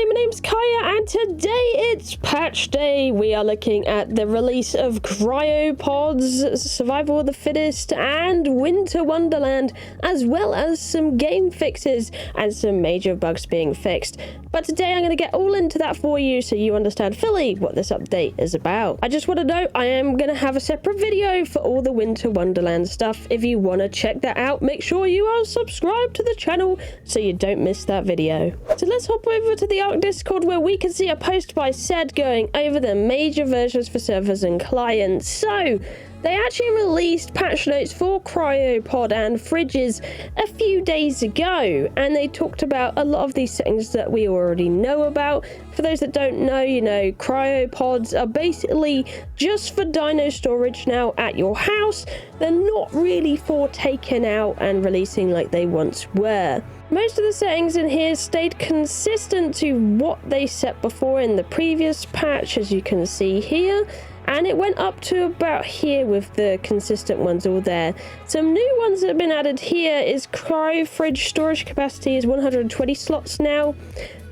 everybody, my name's Kaya, and today it's patch day. We are looking at the release of Cryopods, Survival of the Fittest, and Winter Wonderland, as well as some game fixes and some major bugs being fixed. But today I'm going to get all into that for you so you understand fully what this update is about. I just want to note I am going to have a separate video for all the Winter Wonderland stuff. If you want to check that out, make sure you are subscribed to the channel so you don't miss that video. So let's hop over to the ARK Discord where we can see a post by Sed going over the major versions for servers and clients. So they actually released patch notes for Cryopod and Fridges a few days ago, and they talked about a lot of these settings that we already know about. For those that don't know, Cryopods are basically just for dino storage now at your house. They're not really for taking out and releasing like they once were. Most of the settings in here stayed consistent to what they set before in the previous patch, as you can see here. And it went up to about here with the consistent ones all there. Some new ones that have been added here is cryo fridge storage capacity is 120 slots now.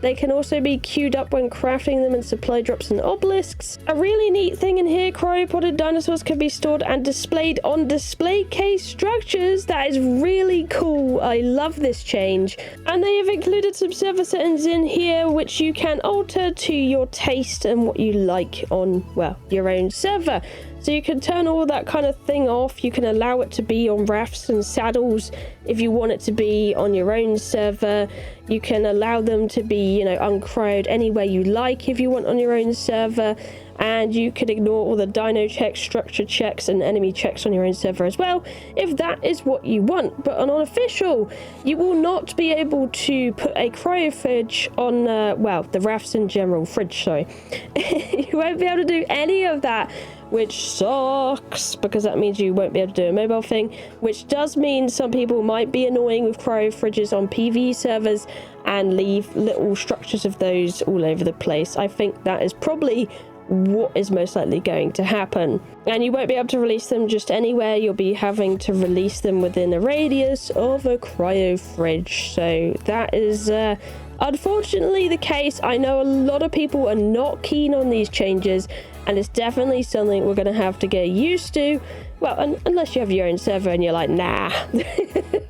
They can also be queued up when crafting them in supply drops and obelisks. A really neat thing in here, cryopoded dinosaurs can be stored and displayed on display case structures. That is really cool. I love this change. And they have included some server settings in here which you can alter to your taste and what you like on, well, your own server. So you can turn all that kind of thing off. You can allow it to be on rafts and saddles if you want it to be on your own server. You can allow them to be, uncryoed any way you like if you want on your own server. And you can ignore all the dino checks, structure checks, and enemy checks on your own server as well, if that is what you want. But on unofficial, you will not be able to put a cryo fridge on, the rafts in general, fridge, sorry. You won't be able to do any of that, which sucks, because that means you won't be able to do a mobile thing, which does mean some people might be annoying with cryo fridges on PvE servers and leave little structures of those all over the place. I think that is probably what is most likely going to happen. And you won't be able to release them just anywhere. You'll be having to release them within a radius of a cryo fridge. So that is unfortunately the case. I know a lot of people are not keen on these changes, and it's definitely something we're going to have to get used to. Well, unless you have your own server and you're like, nah,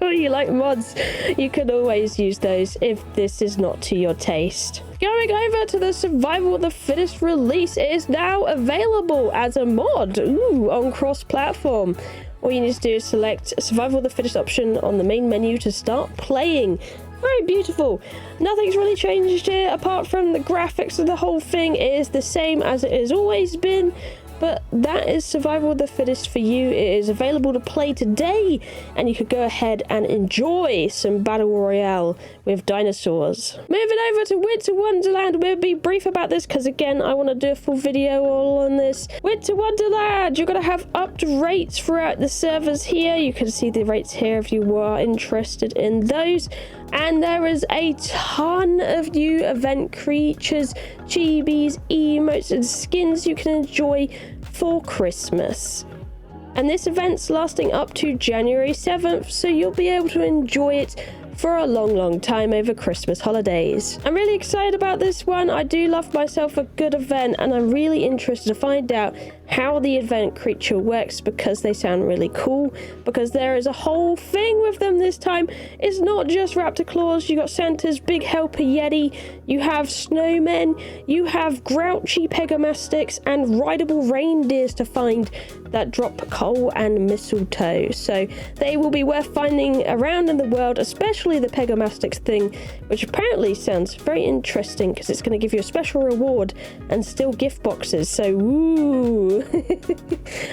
or you like mods, you can always use those if this is not to your taste. Going over to the Survival of the Fittest release, it is now available as a mod on cross-platform. All you need to do is select Survival of the Fittest option on the main menu to start playing. Very beautiful. Nothing's really changed here apart from the graphics of the whole thing is the same as it has always been. But that is Survival of the Fittest for you. It is available to play today, and you could go ahead and enjoy some Battle Royale with dinosaurs. Moving over to Winter Wonderland, we'll be brief about this because, again, I want to do a full video all on this. Winter Wonderland, you're going to have upped rates throughout the servers here. You can see the rates here if you are interested in those. And there is a ton of new event creatures, chibis, emotes, and skins you can enjoy for Christmas. And this event's lasting up to January 7th, so you'll be able to enjoy it for a long time over Christmas holidays. I'm really excited about this one. I do love myself a good event, and I'm really interested to find out how the event creature works because they sound really cool, because there is a whole thing with them this time. It's not just raptor claws. You got Santa's big helper Yeti, you have snowmen, you have grouchy pegomastics and rideable reindeers to find that drop coal and mistletoe. So they will be worth finding around in the world, especially the pegomastics thing, which apparently sounds very interesting because it's going to give you a special reward and still gift boxes. So woo.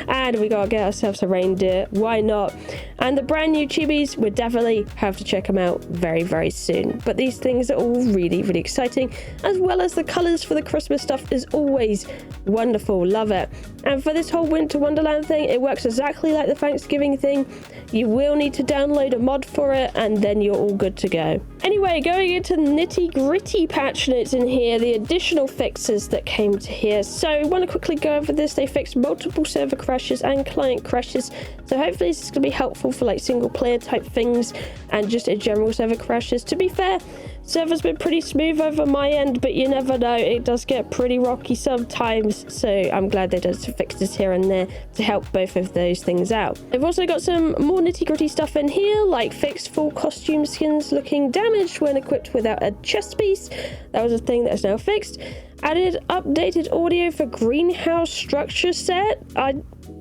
And we gotta get ourselves a reindeer, why not? And the brand new chibis, we definitely have to check them out very soon. But these things are all really exciting, as well as the colors for the Christmas stuff is always wonderful. Love it. And for this whole Winter Wonderland thing, it works exactly like the Thanksgiving thing. You will need to download a mod for it, and then you're all good to go. Anyway, going into the nitty-gritty patch notes in here, the additional fixes that came to here. So I want to quickly go over this. They fixed multiple server crashes and client crashes, so hopefully this is going to be helpful for like single player type things and just in general server crashes. To be fair, Server's been pretty smooth over my end, but you never know, it does get pretty rocky sometimes, so I'm glad they did some fixes here and there to help both of those things out. They've also got some more nitty-gritty stuff in here, like fixed full costume skins looking damaged when equipped without a chest piece. That was a thing that is now fixed. Added updated audio for greenhouse structure set.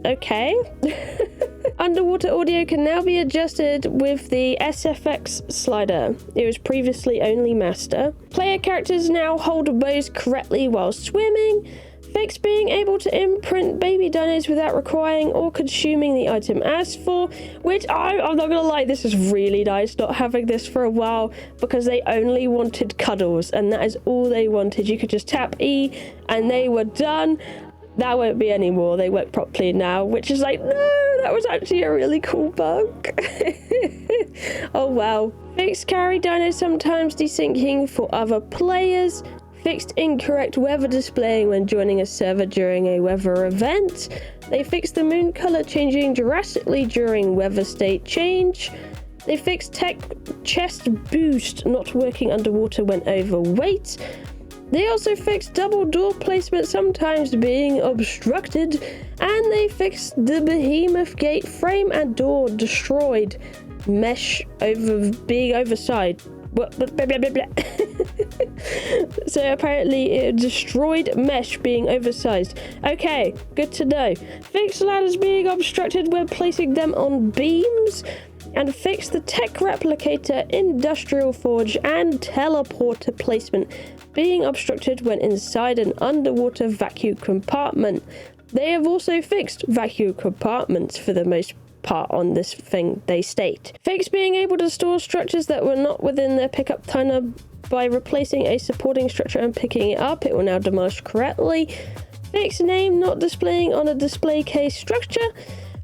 Okay. Underwater audio can now be adjusted with the SFX slider. It was previously only master. Player characters now hold bows correctly while swimming. Fix being able to imprint baby dinos without requiring or consuming the item asked for, which I'm not gonna lie, this is really nice not having this for a while, because they only wanted cuddles and that is all they wanted. You could just tap E and they were done. That won't be anymore. They work properly now, which is like, no, that was actually a really cool bug. Oh wow. Fixed carry dino sometimes desyncing for other players. Fixed incorrect weather displaying when joining a server during a weather event. They fixed the moon color changing drastically during weather state change. They fixed tech chest boost not working underwater when overweight. They also fixed double door placement sometimes being obstructed, and they fixed the behemoth gate frame and door destroyed mesh being oversized. So apparently it destroyed mesh being oversized. Okay, good to know. Fixed ladders being obstructed when placing them on beams, and fix the tech replicator, industrial forge and teleporter placement being obstructed when inside an underwater vacuum compartment. They have also fixed vacuum compartments for the most part on this thing, they state. Fix being able to store structures that were not within their pickup timer by replacing a supporting structure and picking it up. It will now demolish correctly. Fix name not displaying on a display case structure.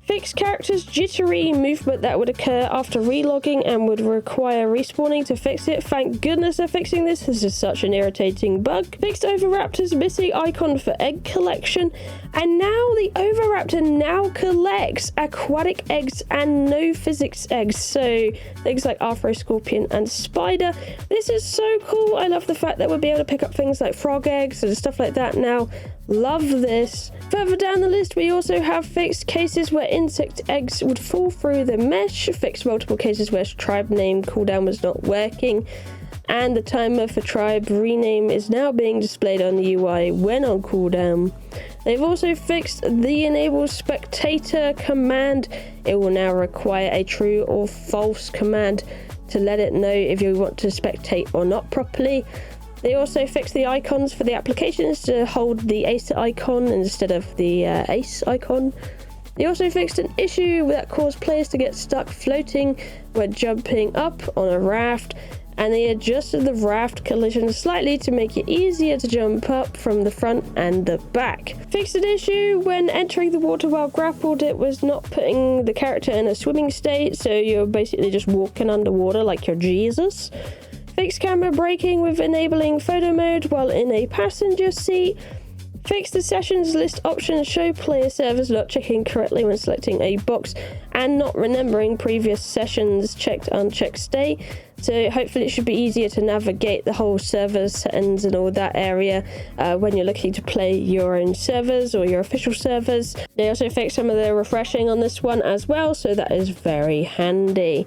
Fix characters jittery movement that would occur after relogging and would require respawning to fix it. Thank goodness they're fixing this. This is such an irritating bug. Fixed Oviraptor's missing icon for egg collection. And now the Oviraptor now collects aquatic eggs and no physics eggs. So things like Arthro-Scorpion and Spider. This is so cool. I love the fact that we'll be able to pick up things like frog eggs and stuff like that now. Love this. Further down the list, we also have fixed cases where insect eggs would fall through the mesh, fixed multiple cases where tribe name cooldown was not working, and the timer for tribe rename is now being displayed on the UI when on cooldown. They've also fixed the enable spectator command. It will now require a true or false command to let it know if you want to spectate or not properly. They also fixed the icons for the applications to hold the ace icon instead of the ace icon. They also fixed an issue that caused players to get stuck floating when jumping up on a raft, and they adjusted the raft collision slightly to make it easier to jump up from the front and the back. Fixed an issue when entering the water while grappled. It was not putting the character in a swimming state, so you're basically just walking underwater like you're Jesus. Fixed camera braking with enabling photo mode while in a passenger seat. Fix the sessions list option show player servers not checking correctly when selecting a box and not remembering previous sessions checked unchecked state. So hopefully it should be easier to navigate the whole server settings and all that area when you're looking to play your own servers or your official servers. They also fixed some of the refreshing on this one as well, so that is very handy.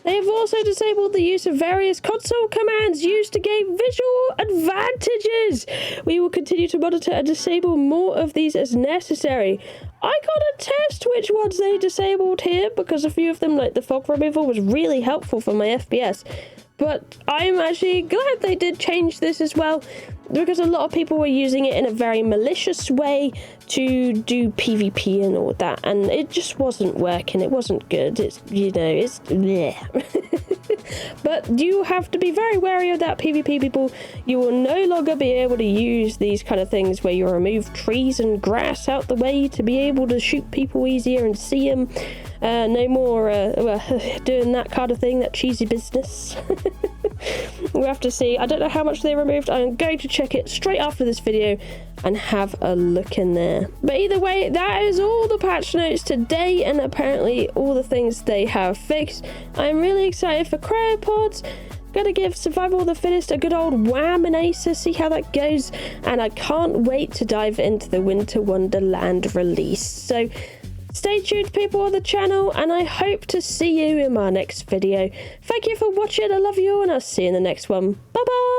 They have also disabled the use of various console commands used to gain visual advantages. We will continue to monitor and disable more of these as necessary. I gotta test which ones they disabled here, because a few of them, like the fog removal, was really helpful for my FPS. But I'm actually glad they did change this as well, because a lot of people were using it in a very malicious way to do PvP and all that, and it just wasn't working. It wasn't good. It's, you know, it's bleh. But you have to be very wary of that, PvP people. You will no longer be able to use these kind of things where you remove trees and grass out the way to be able to shoot people easier and see them. No more doing that kind of thing, that cheesy business. We'll have to see. I don't know how much they removed. I'm going to check it straight after this video and have a look in there. But either way, that is all the patch notes today, and apparently all the things they have fixed. I'm really excited for Cryopods, Gonna give Survival of the Fittest a good old wham and ace to see how that goes, and I can't wait to dive into the Winter Wonderland release. So stay tuned, people of the channel, and I hope to see you in my next video. Thank you for watching, I love you all, and I'll see you in the next one. Bye bye!